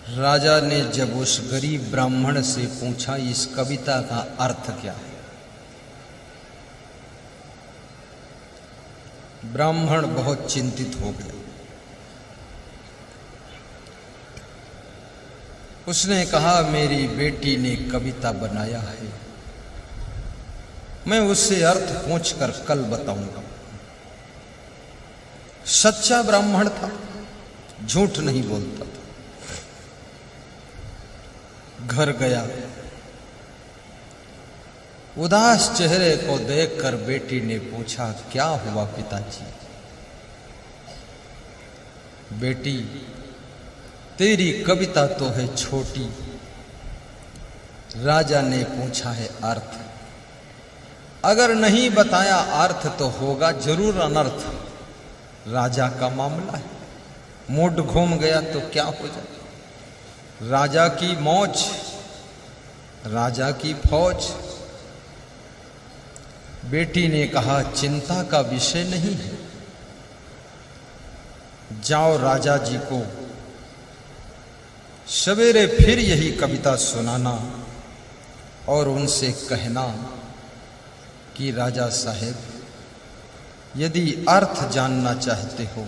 राजा ने जब उस गरीब ब्राह्मण से पूछा इस कविता का अर्थ क्या है, ब्राह्मण बहुत चिंतित हो गया। उसने कहा मेरी बेटी ने कविता बनाया है, मैं उससे अर्थ पूछकर कल बताऊंगा। सच्चा ब्राह्मण था, झूठ नहीं बोलता था। घर गया, उदास चेहरे को देखकर बेटी ने पूछा क्या हुआ पिताजी। बेटी तेरी कविता तो है छोटी, राजा ने पूछा है अर्थ, अगर नहीं बताया अर्थ तो होगा जरूर अनर्थ। राजा का मामला है, मूड घूम गया तो क्या हो जाए। राजा की मौज, राजा की फौज। बेटी ने कहा चिंता का विषय नहीं है, जाओ राजा जी को सवेरे फिर यही कविता सुनाना और उनसे कहना कि राजा साहेब यदि अर्थ जानना चाहते हो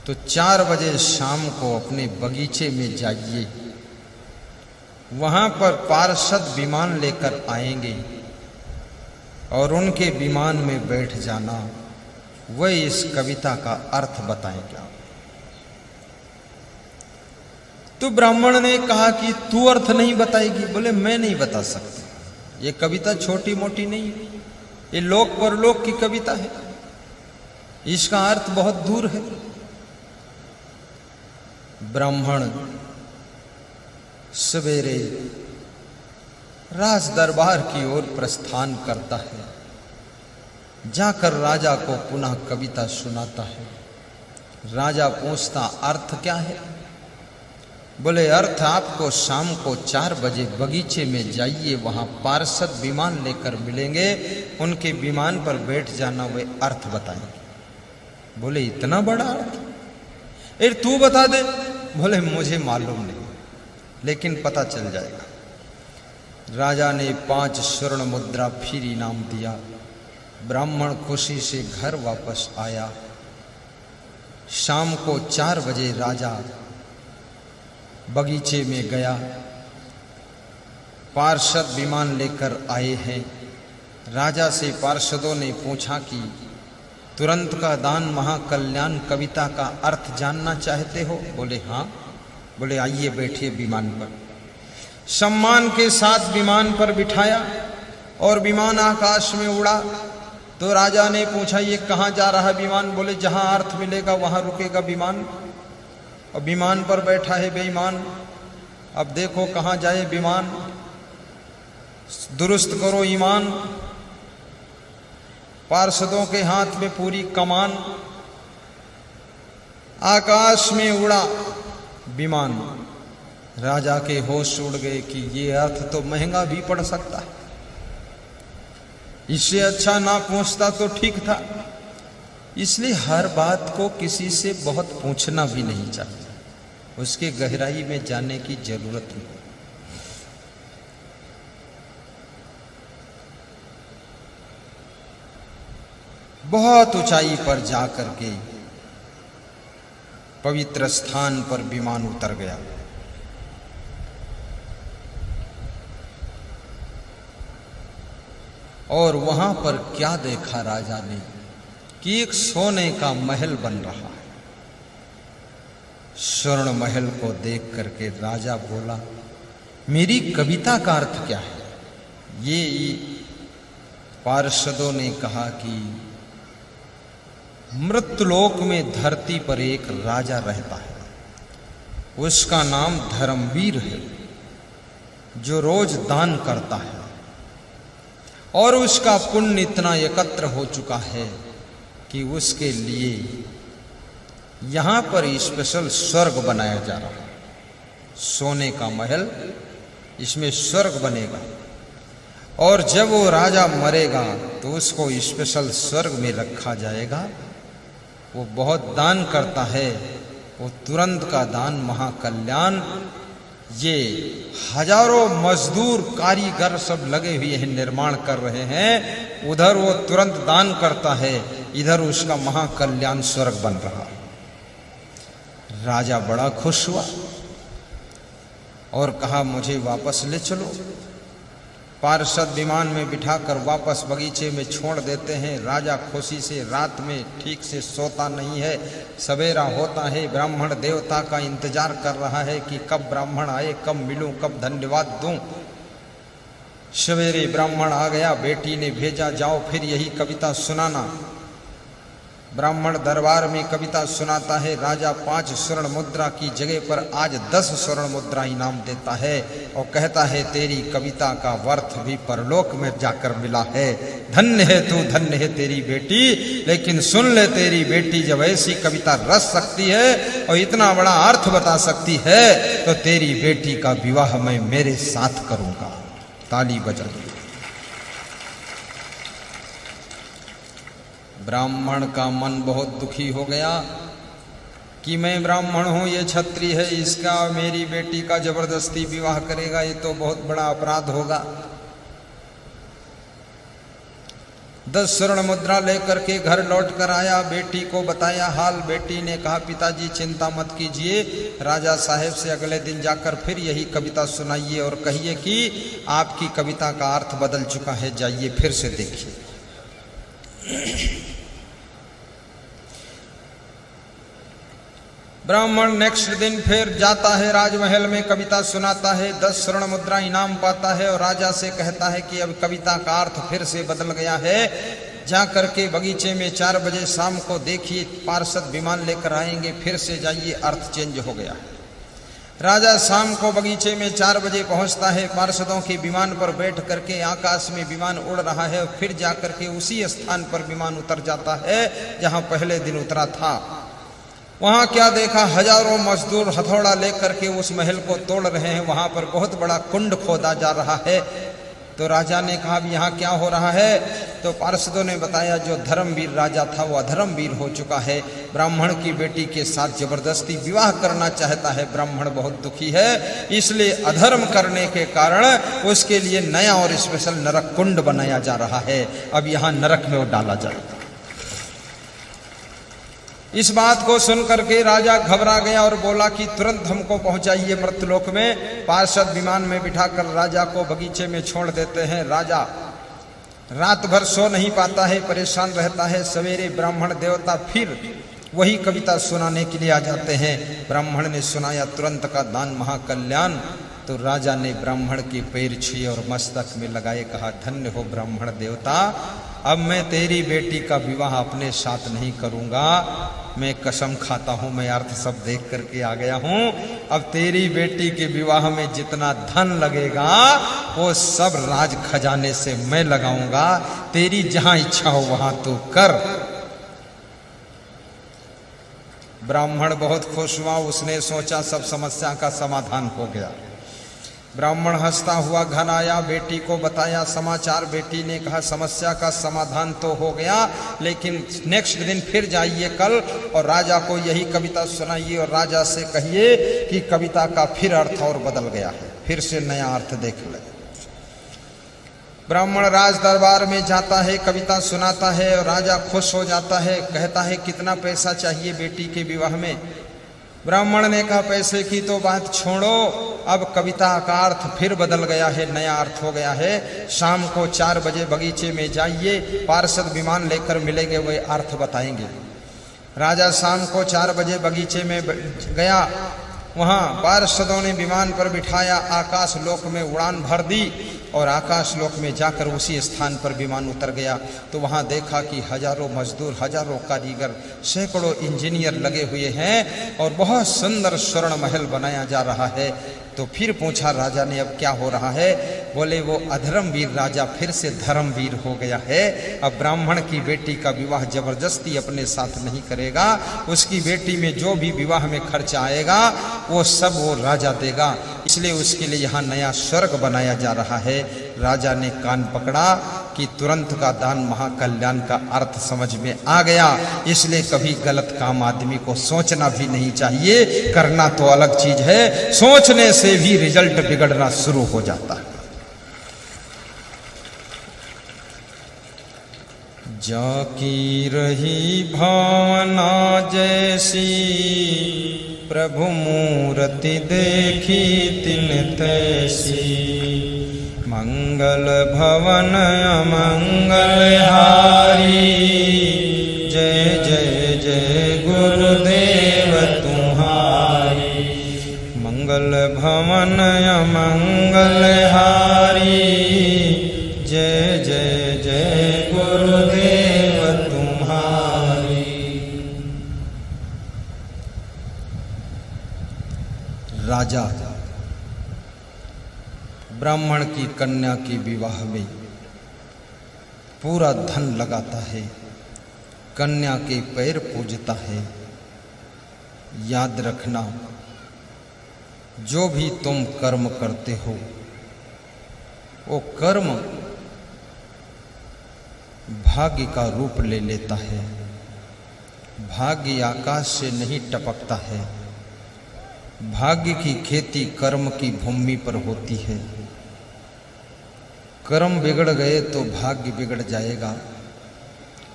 तो 4 बजे शाम को अपने बगीचे में जाइए, वहां पर पार्षद विमान लेकर आएंगे और उनके विमान में बैठ जाना, वह इस कविता का अर्थ बताएंगे। तो ब्राह्मण ने कहा कि तू अर्थ नहीं बताएगी। बोले मैं नहीं बता सकता, ये कविता छोटी मोटी नहीं है, ये लोक परलोक की कविता है, इसका अर्थ बहुत दूर है। ब्राह्मण सवेरे राज दरबार की ओर प्रस्थान करता है, जाकर राजा को पुनः कविता सुनाता है। राजा पूछता अर्थ क्या है। बोले अर्थ आपको शाम को 4 बजे बगीचे में जाइए, वहां पार्षद विमान लेकर मिलेंगे, उनके विमान पर बैठ जाना, वे अर्थ बताएंगे। बोले इतना बड़ा अर्थ, फिर तू बता दे। बोले मुझे मालूम नहीं, लेकिन पता चल जाएगा। राजा ने 5 स्वर्ण मुद्रा फिर इनाम दिया। ब्राह्मण खुशी से घर वापस आया। शाम को 4 बजे राजा बगीचे में गया, पार्षद विमान लेकर आए हैं। राजा से पार्षदों ने पूछा कि तुरंत का दान महाकल्याण कविता का अर्थ जानना चाहते हो। बोले हाँ। बोले आइए बैठिए विमान पर। सम्मान के साथ विमान पर बिठाया और विमान आकाश में उड़ा। तो राजा ने पूछा ये कहाँ जा रहा है विमान। बोले जहां अर्थ मिलेगा वहां रुकेगा विमान। और विमान पर बैठा है बेईमान, अब देखो कहाँ जाए विमान, दुरुस्त करो ईमान। पार्षदों के हाथ में पूरी कमान, आकाश में उड़ा विमान। राजा के होश उड़ गए कि ये अर्थ तो महंगा भी पड़ सकता है, इससे अच्छा ना पूछता तो ठीक था। इसलिए हर बात को किसी से बहुत पूछना भी नहीं चाहिए, उसके गहराई में जाने की जरूरत नहीं। बहुत ऊंचाई पर जाकर के पवित्र स्थान पर विमान उतर गया। और वहां पर क्या देखा राजा ने कि एक सोने का महल बन रहा है। स्वर्ण महल को देख करके राजा बोला मेरी कविता का अर्थ क्या है। ये पार्षदों ने कहा कि मृत्युलोक में धरती पर एक राजा रहता है, उसका नाम धर्मवीर है, जो रोज दान करता है और उसका पुण्य इतना एकत्र हो चुका है कि उसके लिए यहां पर स्पेशल स्वर्ग बनाया जा रहा है। सोने का महल, इसमें स्वर्ग बनेगा और जब वो राजा मरेगा तो उसको स्पेशल स्वर्ग में रखा जाएगा। वो बहुत दान करता है वो तुरंत का दान महाकल्याण। ये हजारों मजदूर कारीगर सब लगे हुए हैं, निर्माण कर रहे हैं, उधर वो तुरंत दान करता है, इधर उसका महाकल्याण स्वर्ग बन रहा। राजा बड़ा खुश हुआ और कहा मुझे वापस ले चलो। पार्षद विमान में बिठाकर वापस बगीचे में छोड़ देते हैं। राजा खुशी से रात में ठीक से सोता नहीं है। सवेरा होता है, ब्राह्मण देवता का इंतजार कर रहा है कि कब ब्राह्मण आए, कब मिलूं, कब धन्यवाद दूं। सवेरे ब्राह्मण आ गया, बेटी ने भेजा जाओ फिर यही कविता सुनाना। ब्राह्मण दरबार में कविता सुनाता है। राजा 5 स्वर्ण मुद्रा की जगह पर आज 10 स्वर्ण मुद्रा इनाम देता है और कहता है तेरी कविता का वर्थ भी परलोक में जाकर मिला है। धन्य है तू, धन्य है तेरी बेटी। लेकिन सुन ले, तेरी बेटी जब ऐसी कविता रच सकती है और इतना बड़ा अर्थ बता सकती है तो तेरी बेटी का विवाह मैं मेरे साथ करूंगा। ताली बजा दो। ब्राह्मण का मन बहुत दुखी हो गया कि मैं ब्राह्मण हूं, ये क्षत्रिय है, इसका मेरी बेटी का जबरदस्ती विवाह करेगा, ये तो बहुत बड़ा अपराध होगा। 10 स्वर्ण मुद्रा लेकर के घर लौट कर आया, बेटी को बताया हाल। बेटी ने कहा पिताजी चिंता मत कीजिए, राजा साहेब से अगले दिन जाकर फिर यही कविता सुनाइए और कहिए कि आपकी कविता का अर्थ बदल चुका है, जाइए फिर से देखिए। ब्राह्मण नेक्स्ट दिन फिर जाता है, राजमहल में कविता सुनाता है, 10 स्वर्ण मुद्रा इनाम पाता है और राजा से कहता है कि अब कविता का अर्थ फिर से बदल गया है, जा करके बगीचे में 4 बजे शाम को देखिए, पार्षद विमान लेकर आएंगे, फिर से जाइए, अर्थ चेंज हो गया। राजा शाम को बगीचे में 4 बजे पहुंचता है, पार्षदों के विमान पर बैठ करके आकाश में विमान उड़ रहा है, फिर जाकर के उसी स्थान पर विमान उतर जाता है जहां पहले दिन उतरा था। वहां क्या देखा, हजारों मजदूर हथौड़ा लेकर के उस महल को तोड़ रहे हैं। वहां पर बहुत बड़ा कुंड खोदा जा रहा है। तो राजा ने कहा अब यहाँ क्या हो रहा है? तो पार्षदों ने बताया जो धर्मवीर राजा था वो अधर्मवीर हो चुका है, ब्राह्मण की बेटी के साथ जबरदस्ती विवाह करना चाहता है। ब्राह्मण बहुत दुखी है, इसलिए अधर्म करने के कारण उसके लिए नया और स्पेशल नरक कुंड बनाया जा रहा है। अब यहाँ नरक में वो डाला जाएगा। इस बात को सुनकर के राजा घबरा गया और बोला कि तुरंत हमको पहुंचाइए मृतलोक में। पार्षद विमान में बिठाकर राजा को बगीचे में छोड़ देते हैं। राजा रात भर सो नहीं पाता है, परेशान रहता है। सवेरे ब्राह्मण देवता फिर वही कविता सुनाने के लिए आ जाते हैं। ब्राह्मण ने सुनाया तुरंत का दान महाकल्याण। तो राजा ने ब्राह्मण के पैर छुए और मस्तक में लगाए, कहा धन्य हो ब्राह्मण देवता, अब मैं तेरी बेटी का विवाह अपने साथ नहीं करूंगा। मैं कसम खाता हूं, मैं अर्थ सब देख करके आ गया हूं। अब तेरी बेटी के विवाह में जितना धन लगेगा वो सब राज खजाने से मैं लगाऊंगा। तेरी जहां इच्छा हो वहां तू कर। ब्राह्मण बहुत खुश हुआ, उसने सोचा सब समस्या का समाधान हो गया। ब्राह्मण हंसता हुआ घर आया, बेटी को बताया समाचार। बेटी ने कहा समस्या का समाधान तो हो गया, लेकिन नेक्स्ट दिन फिर जाइए कल और राजा को यही कविता सुनाइए और राजा से कहिए कि कविता का फिर अर्थ और बदल गया है, फिर से नया अर्थ देख ले। ब्राह्मण राज दरबार में जाता है, कविता सुनाता है और राजा खुश हो जाता है। कहता है कितना पैसा चाहिए बेटी के विवाह में? ब्राह्मण ने कहा पैसे की तो बात छोड़ो, अब कविता का अर्थ फिर बदल गया है, नया अर्थ हो गया है। शाम को 4 बजे बगीचे में जाइए, पार्षद विमान लेकर मिलेंगे, वे अर्थ बताएंगे। राजा शाम को 4 बजे बगीचे में गया। वहां पार्षदों ने विमान पर बिठाया, आकाश लोक में उड़ान भर दी और आकाश लोक में जाकर उसी स्थान पर विमान उतर गया। तो वहां देखा कि हजारों मजदूर, हजारों कारीगर, सैकड़ों इंजीनियर लगे हुए हैं और बहुत सुंदर स्वर्ण महल बनाया जा रहा है। तो फिर पूछा राजा ने अब क्या हो रहा है? बोले वो अधर्मवीर राजा फिर से धर्मवीर हो गया है। अब ब्राह्मण की बेटी का विवाह जबरदस्ती अपने साथ नहीं करेगा, उसकी बेटी में जो भी विवाह में खर्चा आएगा वो सब वो राजा देगा, इसलिए उसके लिए यहाँ नया स्वर्ग बनाया जा रहा है। राजा ने कान पकड़ा कि तुरंत का दान महाकल्याण का अर्थ समझ में आ गया। इसलिए कभी गलत काम आदमी को सोचना भी नहीं चाहिए, करना तो अलग चीज है, सोचने से भी रिजल्ट बिगड़ना शुरू हो जाता है। जाकी रही भावना जैसी, प्रभु मूर्ति देखी तिन तैसी। मंगल भवन अमंगल हारी, जय जय जय गुरुदेव तुम्हारी। मंगल भवन अमंगल हारी, जय जय जय गुरुदेव तुम्हारी। राजा ब्राह्मण की कन्या के विवाह में पूरा धन लगाता है, कन्या के पैर पूजता है। याद रखना, जो भी तुम कर्म करते हो वो कर्म भाग्य का रूप ले लेता है। भाग्य आकाश से नहीं टपकता है, भाग्य की खेती कर्म की भूमि पर होती है। कर्म बिगड़ गए तो भाग्य बिगड़ जाएगा,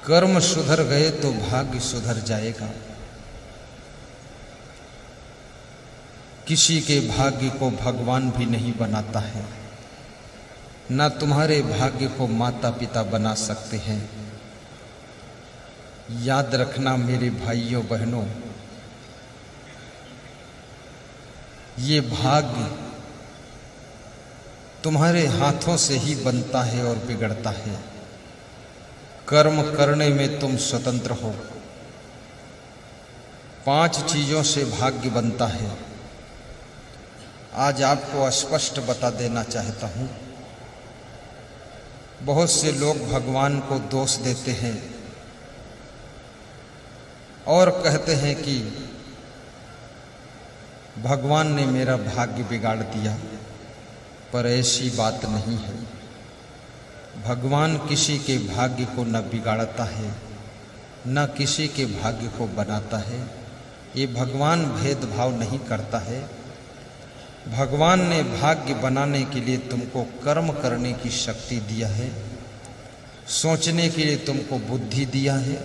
कर्म सुधर गए तो भाग्य सुधर जाएगा। किसी के भाग्य को भगवान भी नहीं बनाता है, ना तुम्हारे भाग्य को माता पिता बना सकते हैं। याद रखना मेरे भाइयों बहनों, ये भाग्य तुम्हारे हाथों से ही बनता है और बिगड़ता है। कर्म करने में तुम स्वतंत्र हो। 5 चीजों से भाग्य बनता है। आज आपको स्पष्ट बता देना चाहता हूं। बहुत से लोग भगवान को दोष देते हैं और कहते हैं कि भगवान ने मेरा भाग्य बिगाड़ दिया, पर ऐसी बात नहीं है। भगवान किसी के भाग्य को न बिगाड़ता है, न किसी के भाग्य को बनाता है। ये भगवान भेदभाव नहीं करता है। भगवान ने भाग्य बनाने के लिए तुमको कर्म करने की शक्ति दिया है, सोचने के लिए तुमको बुद्धि दिया है,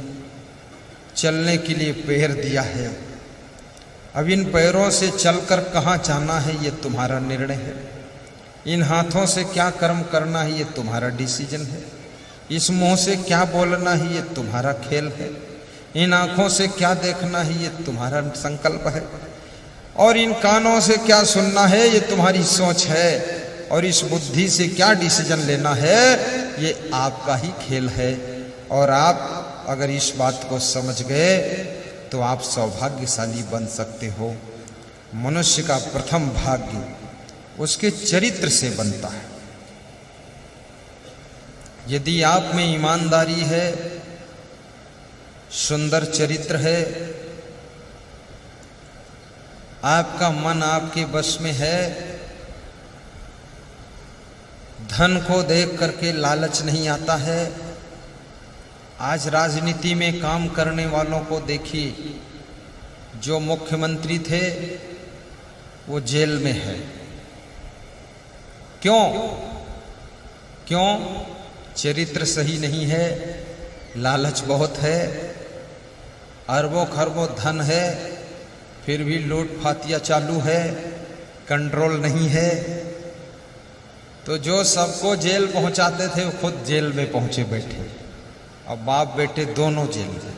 चलने के लिए पैर दिया है। अब इन पैरों से चलकर कहाँ जाना है ये तुम्हारा निर्णय है। इन हाथों से क्या कर्म करना है ये तुम्हारा डिसीजन है। इस मुंह से क्या बोलना है ये तुम्हारा खेल है। इन आंखों से क्या देखना है ये तुम्हारा संकल्प है। और इन कानों से क्या सुनना है ये तुम्हारी सोच है। और इस बुद्धि से क्या डिसीजन लेना है ये आपका ही खेल है। और आप अगर इस बात को समझ गए तो आप सौभाग्यशाली बन सकते हो। मनुष्य का प्रथम भाग्य उसके चरित्र से बनता है। यदि आप में ईमानदारी है, सुंदर चरित्र है, आपका मन आपके बस में है, धन को देख करके लालच नहीं आता है। आज राजनीति में काम करने वालों को देखिए, जो मुख्यमंत्री थे वो जेल में है। क्यों? चरित्र सही नहीं है, लालच बहुत है, अरबों खरबों धन है, फिर भी लूट फातिया चालू है, कंट्रोल नहीं है। तो जो सबको जेल पहुंचाते थे वो खुद जेल में पहुंचे बैठे। अब बाप बेटे दोनों जेल में।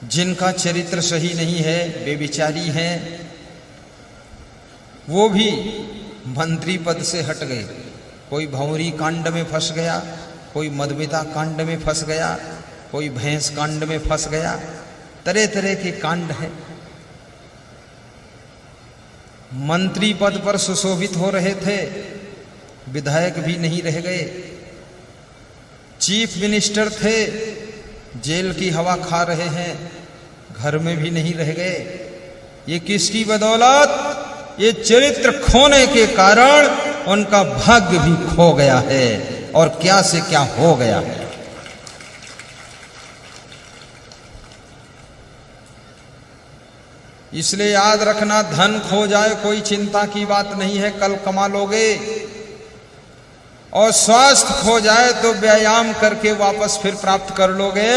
जिनका चरित्र सही नहीं है, बेविचारी हैं, वो भी मंत्री पद से हट गए। कोई भंवरी कांड में फंस गया, कोई मदमिता कांड में फंस गया, कोई भैंस कांड में फंस गया। तरह तरह के कांड हैं। मंत्री पद पर सुशोभित हो रहे थे, विधायक भी नहीं रह गए। चीफ मिनिस्टर थे, जेल की हवा खा रहे हैं, घर में भी नहीं रह गए। ये किसकी बदौलत? ये चरित्र खोने के कारण उनका भाग्य भी खो गया है और क्या से क्या हो गया है। इसलिए याद रखना, धन खो जाए कोई चिंता की बात नहीं है, कल कमा लोगे। और स्वास्थ्य खो जाए तो व्यायाम करके वापस फिर प्राप्त कर लोगे।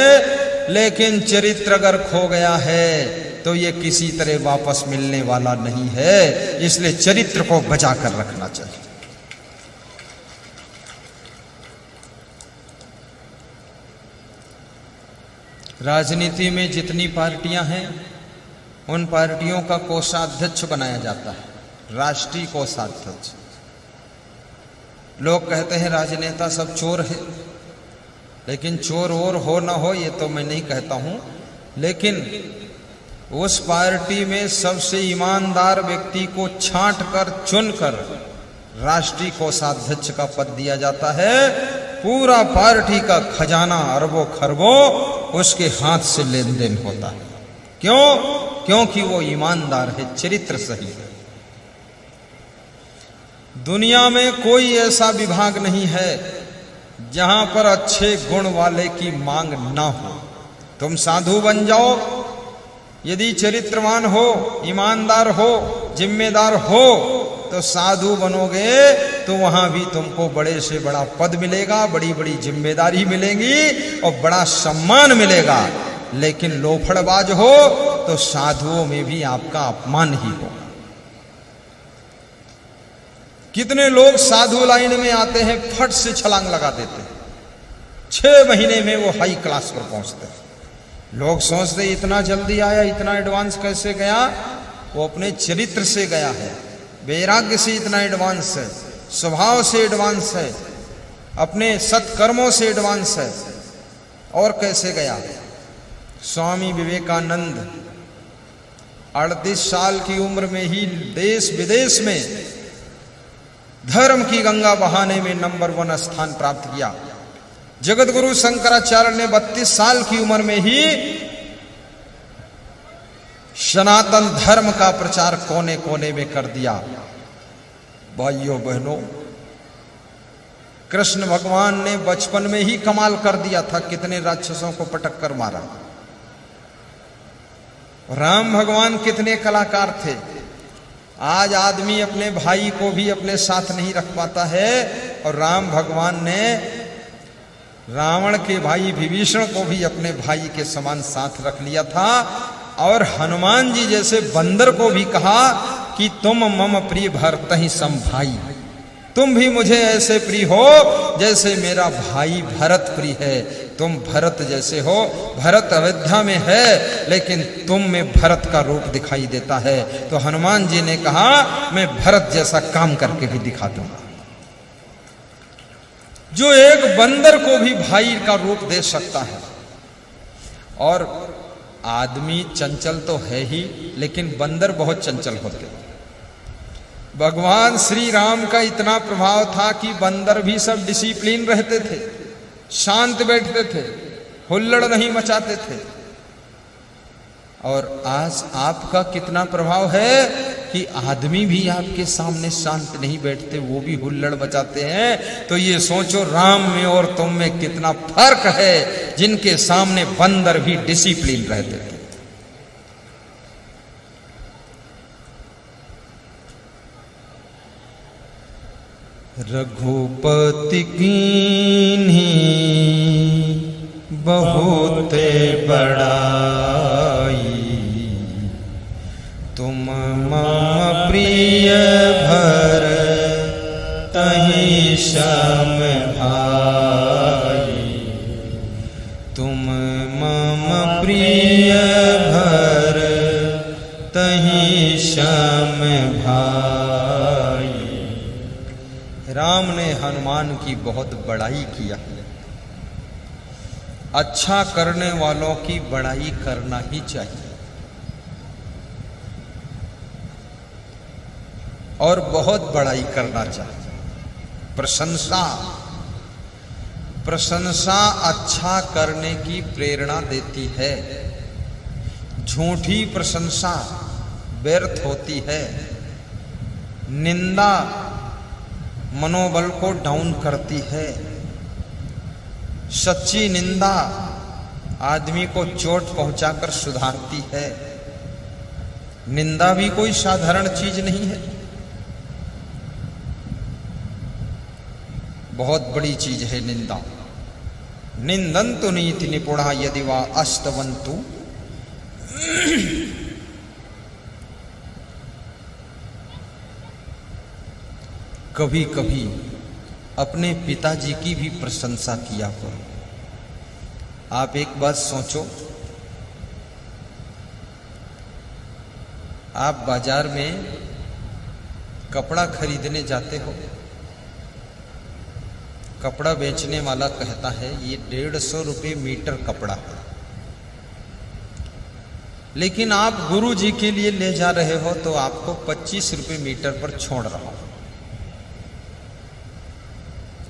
लेकिन चरित्र अगर खो गया है तो ये किसी तरह वापस मिलने वाला नहीं है। इसलिए चरित्र को बचा कर रखना चाहिए। राजनीति में जितनी पार्टियां हैं उन पार्टियों का कोषाध्यक्ष बनाया जाता है, राष्ट्रीय कोषाध्यक्ष। लोग कहते हैं राजनेता सब चोर है, लेकिन चोर और हो ना हो ये तो मैं नहीं कहता हूं, लेकिन उस पार्टी में सबसे ईमानदार व्यक्ति को छांट कर चुनकर राष्ट्रीय कोषाध्यक्ष का पद दिया जाता है। पूरा पार्टी का खजाना अरबों खरबों उसके हाथ से लेन देन होता है। क्यों? क्योंकि वो ईमानदार है, चरित्र सही है। दुनिया में कोई ऐसा विभाग नहीं है जहां पर अच्छे गुण वाले की मांग ना हो। तुम साधु बन जाओ, यदि चरित्रवान हो, ईमानदार हो, जिम्मेदार हो, तो साधु बनोगे तो वहां भी तुमको बड़े से बड़ा पद मिलेगा, बड़ी बड़ी जिम्मेदारी मिलेगी और बड़ा सम्मान मिलेगा। लेकिन लोफड़बाज हो तो साधुओं में भी आपका अपमान ही होगा। कितने लोग साधु लाइन में आते हैं, फट से छलांग लगा देते हैं, 6 महीने में वो हाई क्लास पर पहुंचते हैं। लोग सोचते इतना जल्दी आया, इतना एडवांस कैसे गया? वो अपने चरित्र से गया है, वैराग्य से इतना एडवांस है, स्वभाव से एडवांस है, अपने सत्कर्मों से एडवांस है। और कैसे गया? स्वामी विवेकानंद 38 साल की उम्र में ही देश विदेश में धर्म की गंगा बहाने में नंबर 1 स्थान प्राप्त किया। जगत गुरु शंकराचार्य ने 32 साल की उम्र में ही सनातन धर्म का प्रचार कोने कोने में कर दिया। भाइयों बहनों, कृष्ण भगवान ने बचपन में ही कमाल कर दिया था, कितने राक्षसों को पटक कर मारा। राम भगवान कितने कलाकार थे। आज आदमी अपने भाई को भी अपने साथ नहीं रख पाता है, और राम भगवान ने रावण के भाई विभीषण को भी अपने भाई के समान साथ रख लिया था। और हनुमान जी जैसे बंदर को भी कहा कि तुम मम प्रिय भरत ही सम भाई, तुम भी मुझे ऐसे प्रिय हो जैसे मेरा भाई भरत प्रिय है। तुम भरत जैसे हो। भरत अयोध्या में है लेकिन तुम में भरत का रूप दिखाई देता है। तो हनुमान जी ने कहा मैं भरत जैसा काम करके भी दिखा दूंगा। जो एक बंदर को भी भाई का रूप दे सकता है। और आदमी चंचल तो है ही, लेकिन बंदर बहुत चंचल होते हैं। भगवान श्री राम का इतना प्रभाव था कि बंदर भी सब डिसिप्लिन रहते थे, शांत बैठते थे, हुल्लड़ नहीं मचाते थे। और आज आपका कितना प्रभाव है कि आदमी भी आपके सामने शांत नहीं बैठते, वो भी हुल्लड़ मचाते हैं। तो ये सोचो राम में और तुम में कितना फर्क है, जिनके सामने बंदर भी डिसिप्लिन रहते थे। रघुपति कीन्ही बहुत बड़ाई, तुम मम प्रिय भरतहि सम भाई, तुम मम प्रिय भरतहि सम भाई। राम ने हनुमान की बहुत बड़ाई किया। अच्छा करने वालों की बड़ाई करना ही चाहिए, और बहुत बड़ाई करना चाहिए। प्रशंसा प्रशंसा अच्छा करने की प्रेरणा देती है। झूठी प्रशंसा व्यर्थ होती है। निंदा मनोबल को डाउन करती है। सच्ची निंदा आदमी को चोट पहुंचाकर सुधारती है। निंदा भी कोई साधारण चीज नहीं है, बहुत बड़ी चीज है निंदा। निंदन्तु नीति निपुणा यदि वा अस्तवन्तु। कभी कभी अपने पिताजी की भी प्रशंसा किया करो। आप एक बात सोचो, आप बाजार में कपड़ा खरीदने जाते हो, कपड़ा बेचने वाला कहता है ये 150 रुपये मीटर कपड़ा है, लेकिन आप गुरु जी के लिए ले जा रहे हो तो आपको 25 रुपये मीटर पर छोड़ रहा हूं,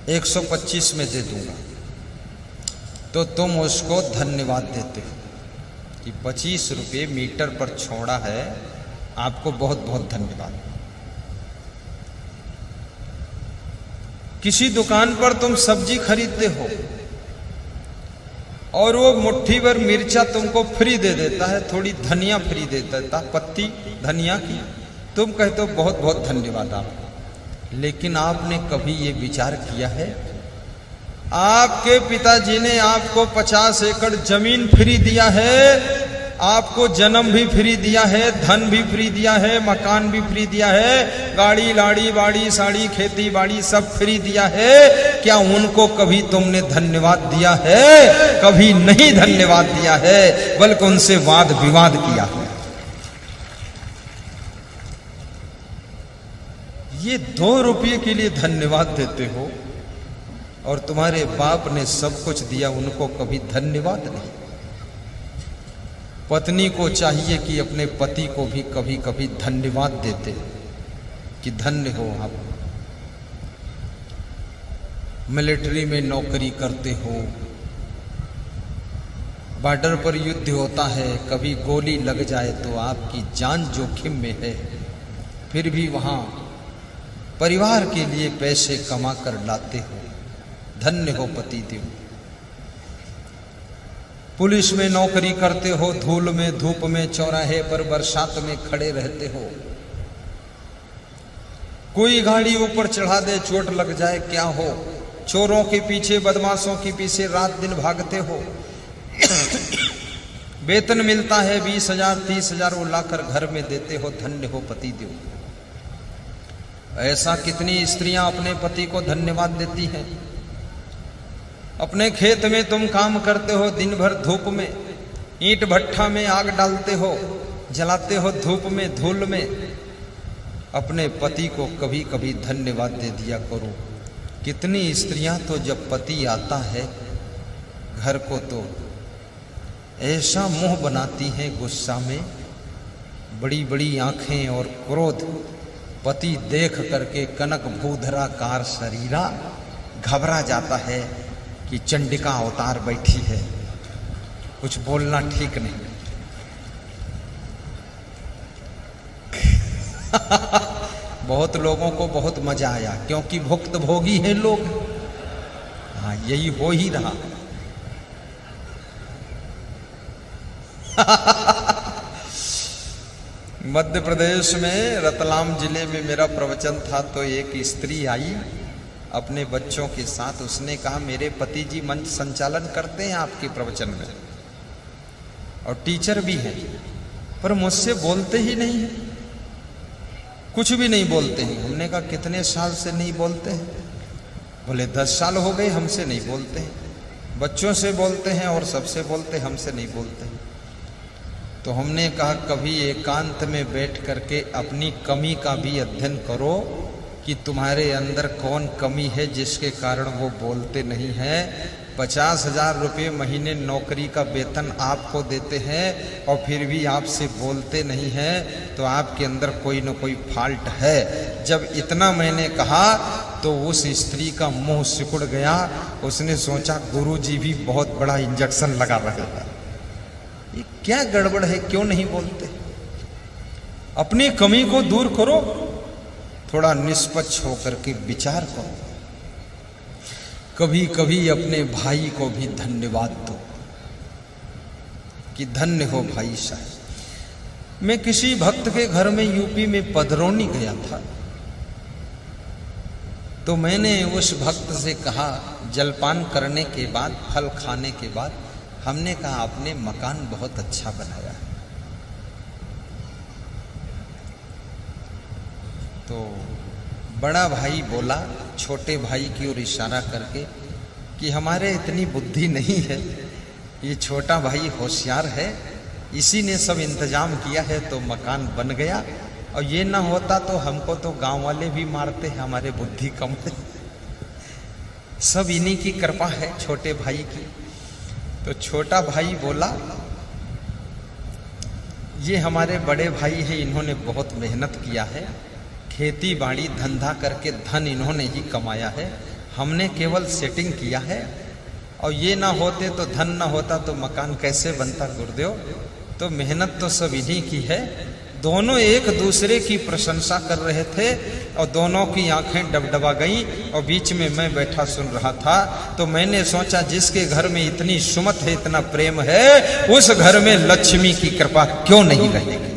125 में दे दूंगा। तो तुम उसको धन्यवाद देते हो कि 25 रुपये मीटर पर छोड़ा है, आपको बहुत बहुत धन्यवाद। किसी दुकान पर तुम सब्जी खरीदते हो और वो मुट्ठी भर मिर्चा तुमको फ्री दे देता है, थोड़ी धनिया फ्री दे देता, पत्ती धनिया की, तुम कहते हो बहुत बहुत धन्यवाद आपको। लेकिन आपने कभी ये विचार किया है, आपके पिताजी ने आपको 50 एकड़ जमीन फ्री दिया है, आपको जन्म भी फ्री दिया है, धन भी फ्री दिया है, मकान भी फ्री दिया है, गाड़ी लाड़ी बाड़ी साड़ी खेती बाड़ी सब फ्री दिया है। क्या उनको कभी तुमने धन्यवाद दिया है? कभी नहीं धन्यवाद दिया है, बल्कि उनसे वाद विवाद किया है। ये 2 रुपये के लिए धन्यवाद देते हो और तुम्हारे बाप ने सब कुछ दिया, उनको कभी धन्यवाद नहीं। पत्नी को चाहिए कि अपने पति को भी कभी कभी धन्यवाद देते कि धन्य हो आप, मिलिट्री में नौकरी करते हो, बॉर्डर पर युद्ध होता है, कभी गोली लग जाए तो आपकी जान जोखिम में है, फिर भी वहां परिवार के लिए पैसे कमा कर लाते हो, धन्य हो पति देव। पुलिस में नौकरी करते हो, धूल में धूप में चौराहे पर बरसात में खड़े रहते हो, कोई गाड़ी ऊपर चढ़ा दे चोट लग जाए क्या हो, चोरों के पीछे बदमाशों के पीछे रात दिन भागते हो, वेतन मिलता है 20,000 30,000 वो लाकर घर में देते हो, धन्य हो पति देव। ऐसा कितनी स्त्रियां अपने पति को धन्यवाद देती हैं। अपने खेत में तुम काम करते हो, दिन भर धूप में ईंट भट्ठा में आग डालते हो, जलाते हो धूप में धूल में, अपने पति को कभी कभी धन्यवाद दे दिया करो। कितनी स्त्रियां तो जब पति आता है घर को तो ऐसा मुंह बनाती हैं गुस्सा में, बड़ी बड़ी आंखें और क्रोध, पति देख करके कनक भूधराकार शरीरा घबरा जाता है कि चंडिका अवतार बैठी है, कुछ बोलना ठीक नहीं। बहुत लोगों को बहुत मजा आया क्योंकि भुक्त भोगी हैं लोग। हाँ, यही हो ही रहा। मध्य प्रदेश में रतलाम जिले में मेरा प्रवचन था तो एक स्त्री आई अपने बच्चों के साथ, उसने कहा मेरे पति जी मंच संचालन करते हैं आपके प्रवचन में और टीचर भी हैं, पर मुझसे बोलते ही नहीं है, कुछ भी नहीं बोलते हैं। हमने कहा कितने साल से नहीं बोलते हैं? बोले 10 साल हो गए हमसे नहीं बोलते हैं, बच्चों से बोलते हैं और सबसे बोलते, हमसे नहीं बोलते हैं। तो हमने कहा कभी एकांत में बैठ करके अपनी कमी का भी अध्ययन करो कि तुम्हारे अंदर कौन कमी है जिसके कारण वो बोलते नहीं हैं। 50,000 रुपये महीने नौकरी का वेतन आपको देते हैं और फिर भी आपसे बोलते नहीं हैं, तो आपके अंदर कोई न कोई फॉल्ट है। जब इतना मैंने कहा तो उस स्त्री का मुंह सिकुड़ गया, उसने सोचा गुरुजी भी बहुत बड़ा इंजेक्शन लगा रहे हैं, ये क्या गड़बड़ है, क्यों नहीं बोलते? अपनी कमी को दूर करो, थोड़ा निष्पक्ष होकर के विचार करो। कभी कभी अपने भाई को भी धन्यवाद दो कि धन्य हो भाई साहब। मैं किसी भक्त के घर में यूपी में पधरौनी गया था, तो मैंने उस भक्त से कहा, जलपान करने के बाद, फल खाने के बाद, हमने कहा आपने मकान बहुत अच्छा बनाया है। तो बड़ा भाई बोला छोटे भाई की ओर इशारा करके कि हमारे इतनी बुद्धि नहीं है, ये छोटा भाई होशियार है, इसी ने सब इंतजाम किया है तो मकान बन गया, और ये ना होता तो हमको तो गांव वाले भी मारते हैं, हमारे बुद्धि कम है। सब इन्हीं की कृपा है छोटे भाई की। तो छोटा भाई बोला ये हमारे बड़े भाई है, इन्होंने बहुत मेहनत किया है, खेती बाड़ी धंधा करके धन इन्होंने ही कमाया है, हमने केवल सेटिंग किया है, और ये ना होते तो धन ना होता तो मकान कैसे बनता गुरुदेव, तो मेहनत तो सब इन्हीं की है। दोनों एक दूसरे की प्रशंसा कर रहे थे और दोनों की आंखें डबडबा गईं, और बीच में मैं बैठा सुन रहा था। तो मैंने सोचा जिसके घर में इतनी सुमत है, इतना प्रेम है, उस घर में लक्ष्मी की कृपा क्यों नहीं रहेगी।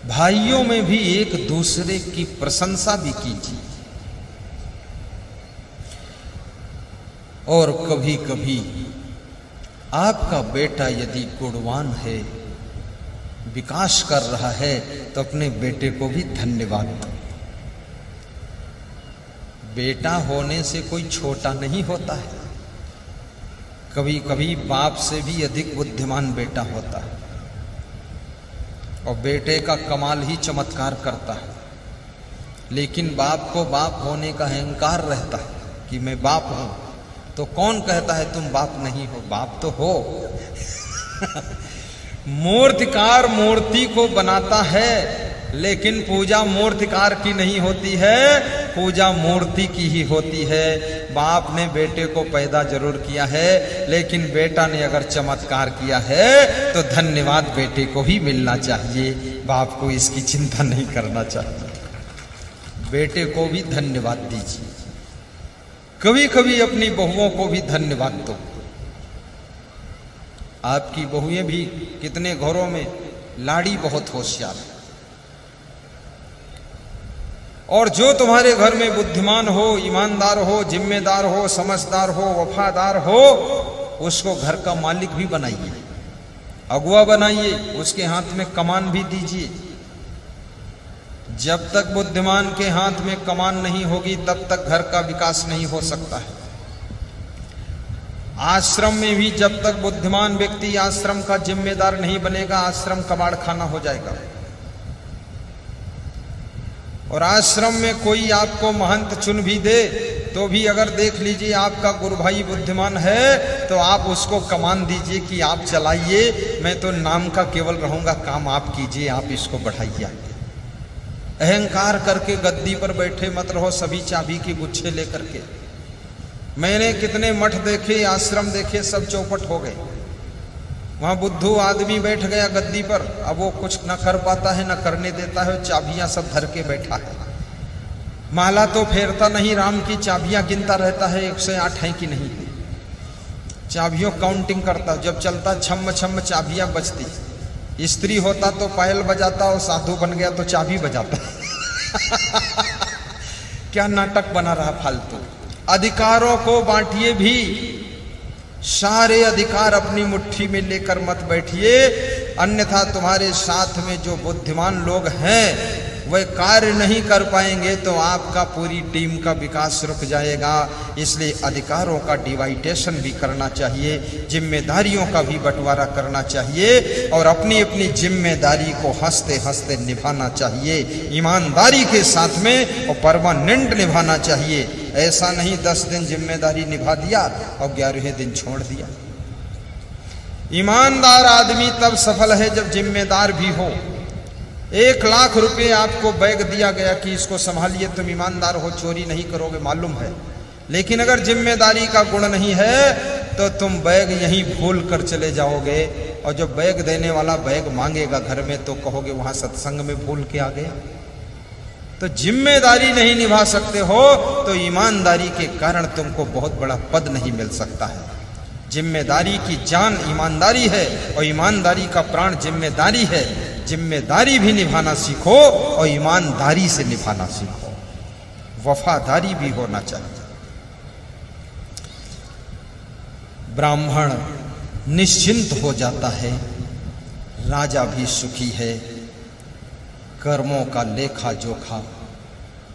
भाइयों में भी एक दूसरे की प्रशंसा भी कीजिए। और कभी कभी आपका बेटा यदि गुणवान है, विकास कर रहा है, तो अपने बेटे को भी धन्यवाद दो। बेटा होने से कोई छोटा नहीं होता है, कभी कभी बाप से भी अधिक बुद्धिमान बेटा होता है, और बेटे का कमाल ही चमत्कार करता है। लेकिन बाप को बाप होने का अहंकार रहता है कि मैं बाप हूं, तो कौन कहता है तुम बाप नहीं हो, बाप तो हो। मूर्तिकार मूर्ति को बनाता है, लेकिन पूजा मूर्तिकार की नहीं होती है, पूजा मूर्ति की ही होती है। बाप ने बेटे को पैदा जरूर किया है, लेकिन बेटा ने अगर चमत्कार किया है तो धन्यवाद बेटे को ही मिलना चाहिए, बाप को इसकी चिंता नहीं करना चाहिए। बेटे को भी धन्यवाद दीजिए। कभी कभी अपनी बहुओं को भी धन्यवाद दो। आपकी बहुएं भी कितने घरों में लाड़ी बहुत होशियार है, और जो तुम्हारे घर में बुद्धिमान हो, ईमानदार हो, जिम्मेदार हो, समझदार हो, वफादार हो, उसको घर का मालिक भी बनाइए, अगुआ बनाइए, उसके हाथ में कमान भी दीजिए। जब तक बुद्धिमान के हाथ में कमान नहीं होगी तब तक घर का विकास नहीं हो सकता है। आश्रम में भी जब तक बुद्धिमान व्यक्ति आश्रम का जिम्मेदार नहीं बनेगा, आश्रम कबाड़ खाना हो जाएगा। और आश्रम में कोई आपको महंत चुन भी दे तो भी अगर देख लीजिए आपका गुरु भाई बुद्धिमान है, तो आप उसको कमान दीजिए कि आप चलाइए, मैं तो नाम का केवल रहूंगा, काम आप कीजिए, आप इसको बढ़ाइए। अहंकार करके गद्दी पर बैठे मत रहो, सभी चाबी की गुच्छे लेकर के। मैंने कितने मठ देखे, आश्रम देखे, सब चौपट हो गए। वहां बुद्धू आदमी बैठ गया गद्दी पर, अब वो कुछ न कर पाता है, न करने देता है, चाबियां सब धर के बैठा है। माला तो फेरता नहीं, राम की चाबियां गिनता रहता है, 108 है कि नहीं है, चाबियों काउंटिंग करता। जब चलता छम छम चाबियां बजती। स्त्री होता तो पायल बजाता, और साधु बन गया तो चाबी बजाता। क्या नाटक बना रहा फालतू। अधिकारों को बांटिए भी, सारे अधिकार अपनी मुट्ठी में लेकर मत बैठिए, अन्यथा तुम्हारे साथ में जो बुद्धिमान लोग हैं वह कार्य नहीं कर पाएंगे तो आपका पूरी टीम का विकास रुक जाएगा। इसलिए अधिकारों का डिवाइडेशन भी करना चाहिए, जिम्मेदारियों का भी बंटवारा करना चाहिए, और अपनी अपनी जिम्मेदारी को हंसते हंसते निभाना चाहिए, ईमानदारी के साथ में, और परमानेंट निभाना चाहिए। ऐसा नहीं 10 दिन जिम्मेदारी निभा दिया और 11वें दिन छोड़ दिया। ईमानदार आदमी तब सफल है जब जिम्मेदार भी हो। 1 लाख रुपए आपको बैग दिया गया कि इसको संभालिए, तुम ईमानदार हो, चोरी नहीं करोगे, मालूम है, लेकिन अगर जिम्मेदारी का गुण नहीं है तो तुम बैग यहीं भूल कर चले जाओगे, और जब बैग देने वाला बैग मांगेगा घर में तो कहोगे वहां सत्संग में भूल के आ गया। तो जिम्मेदारी नहीं निभा सकते हो तो ईमानदारी के कारण तुमको बहुत बड़ा पद नहीं मिल सकता है। जिम्मेदारी की जान ईमानदारी है और ईमानदारी का प्राण जिम्मेदारी है। जिम्मेदारी भी निभाना सीखो और ईमानदारी से निभाना सीखो, वफादारी भी होना चाहिए। ब्राह्मण निश्चिंत हो जाता है, राजा भी सुखी है। कर्मों का लेखा जोखा